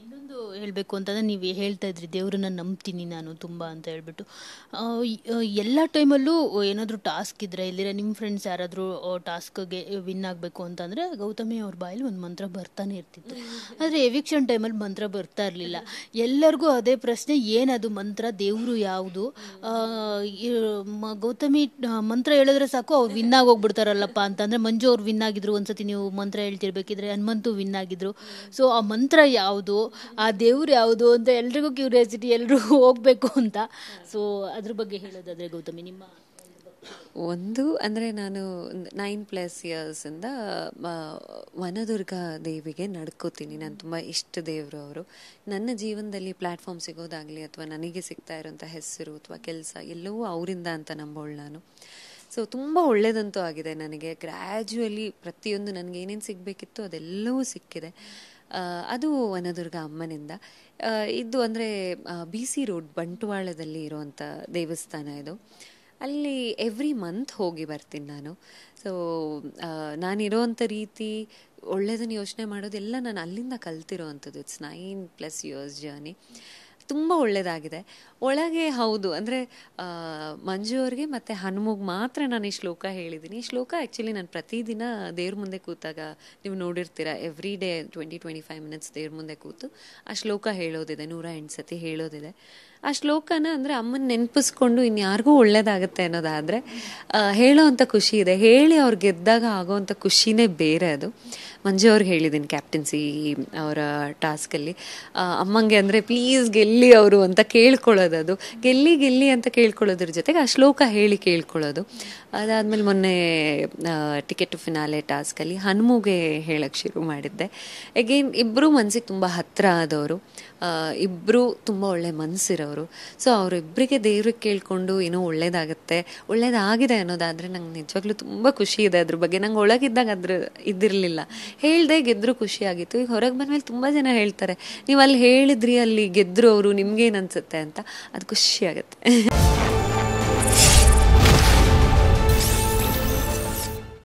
ಇನ್ನೊಂದು ಹೇಳಬೇಕು ಅಂತಂದರೆ ನೀವು ಹೇಳ್ತಾ ಇದ್ರಿ ದೇವ್ರನ್ನ ನಂಬ್ತೀನಿ ನಾನು ತುಂಬ ಅಂತ ಹೇಳ್ಬಿಟ್ಟು ಎಲ್ಲ ಟೈಮಲ್ಲೂ ಏನಾದರೂ ಟಾಸ್ಕ್ ಇದ್ದರೆ ಇಲ್ಲಿರ ನಿಮ್ಮ ಫ್ರೆಂಡ್ಸ್ ಯಾರಾದರೂ ಟಾಸ್ಕ್ಗೆ ವಿನ್ ಆಗಬೇಕು ಅಂತಂದರೆ ಗೌತಮಿ ಅವ್ರ ಬಾಯಲ್ಲಿ ಒಂದು ಮಂತ್ರ ಬರ್ತಾನೆ ಇರ್ತಿತ್ತು. ಆದರೆ ಎವಿಕ್ಷನ್ ಟೈಮಲ್ಲಿ ಮಂತ್ರ ಬರ್ತಾ ಇರಲಿಲ್ಲ. ಎಲ್ಲರಿಗೂ ಅದೇ ಪ್ರಶ್ನೆ, ಏನದು ಮಂತ್ರ, ದೇವರು ಯಾವುದು? ಗೌತಮಿ ಮಂತ್ರ ಹೇಳಿದ್ರೆ ಸಾಕು ಅವ್ರು ವಿನ್ ಆಗಿ ಹೋಗ್ಬಿಡ್ತಾರಲ್ಲಪ್ಪ ಅಂತಂದರೆ, ಮಂಜು ಅವ್ರು ವಿನ್ ಆಗಿದ್ರು ಒಂದ್ಸತಿ ನೀವು ಮಂತ್ರ ಹೇಳ್ತಿರ್ಬೇಕಿದ್ರೆ, ಹನುಮಂತು ವಿನ್ ಆಗಿದ್ರು. ಸೊ ಆ ಮಂತ್ರ ಯಾವುದು, ಆ ದೇವ್ರು ಯಾವುದು ಅಂತ ಎಲ್ರಿಗೂ ಕ್ಯೂರಿಯಾಸಿಟಿ, ಎಲ್ಲರೂ ಹೋಗಬೇಕು ಅಂತ. ಸೊ ಅದ್ರ ಬಗ್ಗೆ ಹೇಳೋದಾದರೆ ಗೌತಮಿ ನಿಮ್ಮ ಒಂದು ಅಂದರೆ ನಾನು 9+ ಇಯರ್ಸಿಂದ ವನದುರ್ಗ ದೇವಿಗೆ ನಡ್ಕೋತೀನಿ. ನಾನು ತುಂಬ ಇಷ್ಟ ದೇವರು ಅವರು. ನನ್ನ ಜೀವನದಲ್ಲಿ ಪ್ಲ್ಯಾಟ್ಫಾರ್ಮ್ ಸಿಗೋದಾಗಲಿ ಅಥವಾ ನನಗೆ ಸಿಗ್ತಾ ಇರೋಂಥ ಹೆಸರು ಅಥವಾ ಕೆಲಸ ಎಲ್ಲವೂ ಅವರಿಂದ ಅಂತ ನಂಬೋಳು ನಾನು. ಸೊ ತುಂಬ ಒಳ್ಳೆಯದಂತೂ ಆಗಿದೆ ನನಗೆ. ಗ್ರ್ಯಾಜುವಲಿ ಪ್ರತಿಯೊಂದು ನನಗೆ ಏನೇನು ಸಿಗಬೇಕಿತ್ತು ಅದೆಲ್ಲವೂ ಸಿಕ್ಕಿದೆ. ಅದು ವನದುರ್ಗ ಅಮ್ಮನಿಂದ. ಇದು ಅಂದರೆ BC ರೋಡ್ ಬಂಟ್ವಾಳದಲ್ಲಿ ಇರುವಂಥ ದೇವಸ್ಥಾನ ಇದು. ಅಲ್ಲಿ ಎವ್ರಿ ಮಂತ್ ಹೋಗಿ ಬರ್ತೀನಿ ನಾನು. ಸೊ ನಾನಿರೋವಂಥ ರೀತಿ ಒಳ್ಳೆಯದನ್ನು ಯೋಚನೆ ಮಾಡೋದೆಲ್ಲ ನಾನು ಅಲ್ಲಿಂದ ಕಲ್ತಿರೋ ಅಂಥದ್ದು. It's 9+ years journey. ತುಂಬ ಒಳ್ಳೆಯದಾಗಿದೆ ಒಳಗೆ. ಹೌದು, ಅಂದರೆ ಮಂಜು ಅವ್ರಿಗೆ ಮತ್ತು ಹನುಮಗ್ ಮಾತ್ರ ನಾನು ಈ ಶ್ಲೋಕ ಹೇಳಿದ್ದೀನಿ. ಈ ಶ್ಲೋಕ ಆ್ಯಕ್ಚುಲಿ ನಾನು ಪ್ರತಿದಿನ ದೇವ್ರ ಮುಂದೆ ಕೂತಾಗ ನೀವು ನೋಡಿರ್ತೀರ, ಎವ್ರಿ ಡೇ 20-25 ಮಿನಿಟ್ಸ್ ದೇವ್ರ ಮುಂದೆ ಕೂತು ಆ ಶ್ಲೋಕ ಹೇಳೋದಿದೆ, 108 ಸತಿ ಹೇಳೋದಿದೆ. ಆ ಶ್ಲೋಕನ ಅಂದರೆ ಅಮ್ಮನ ನೆನಪಿಸ್ಕೊಂಡು ಇನ್ಯಾರಿಗೂ ಒಳ್ಳೇದಾಗುತ್ತೆ ಅನ್ನೋದಾದರೆ ಹೇಳೋ ಅಂಥ ಖುಷಿ ಇದೆ. ಹೇಳಿ ಅವ್ರು ಗೆದ್ದಾಗ ಆಗೋವಂಥ ಖುಷಿನೇ ಬೇರೆ. ಅದು ಮಂಜು ಅವ್ರಿಗೆ ಹೇಳಿದ್ದೀನಿ ಕ್ಯಾಪ್ಟನ್ಸಿ ಅವರ ಟಾಸ್ಕಲ್ಲಿ. ಅಮ್ಮಂಗೆ ಅಂದರೆ ಪ್ಲೀಸ್ ಗೆಲ್ಲಿ ಅವರು ಅಂತ ಕೇಳ್ಕೊಳ್ಳೋದು. ಅದು ಗೆಲ್ಲಿ ಅಂತ ಕೇಳ್ಕೊಳ್ಳೋದ್ರ ಜೊತೆಗೆ ಆ ಶ್ಲೋಕ ಹೇಳಿ ಕೇಳ್ಕೊಳ್ಳೋದು. ಅದಾದಮೇಲೆ ಮೊನ್ನೆ ಟಿಕೆಟ್ ಟು ಫಿನಾಲೆ ಟಾಸ್ಕಲ್ಲಿ ಹನುಮುಗೆ ಹೇಳಕ್ಕೆ ಶುರು ಮಾಡಿದ್ದೆ. ಅಗೇನ್ ಇಬ್ಬರು ಮನಸ್ಸಿಗೆ ತುಂಬ ಹತ್ತಿರ ಆದವರು, ಇಬ್ಬರು ತುಂಬ ಒಳ್ಳೆ ಮನಸ್ಸಿರೋರು. ಸೊ ಅವರಿಬ್ಬರಿಗೆ ದೇವ್ರಿಗೆ ಕೇಳಿಕೊಂಡು ಏನೋ ಒಳ್ಳೇದಾಗುತ್ತೆ, ಒಳ್ಳೇದಾಗಿದೆ ಅನ್ನೋದಾದರೆ ನಂಗೆ ನಿಜವಾಗ್ಲೂ ತುಂಬ ಖುಷಿ ಇದೆ. ಅದ್ರ ಬಗ್ಗೆ ನಂಗೆ ಒಳಗಿದ್ದಾಗ ಇದ್ದಿರಲಿಲ್ಲ. ಹೇಳ್ದೆ ಗೆದ್ದರು ಖುಷಿ ಆಗಿತ್ತು. ಈಗ ಹೊರಗೆ ಬಂದಮೇಲೆ ತುಂಬ ಜನ ಹೇಳ್ತಾರೆ, ನೀವು ಅಲ್ಲಿ ಹೇಳಿದ್ರಿ, ಅಲ್ಲಿ ಗೆದ್ದರು ಅವರು, ನಿಮ್ಗೇನು ಅನ್ಸುತ್ತೆ ಅಂತ. ಅದು ಖುಷಿ ಆಗುತ್ತೆ.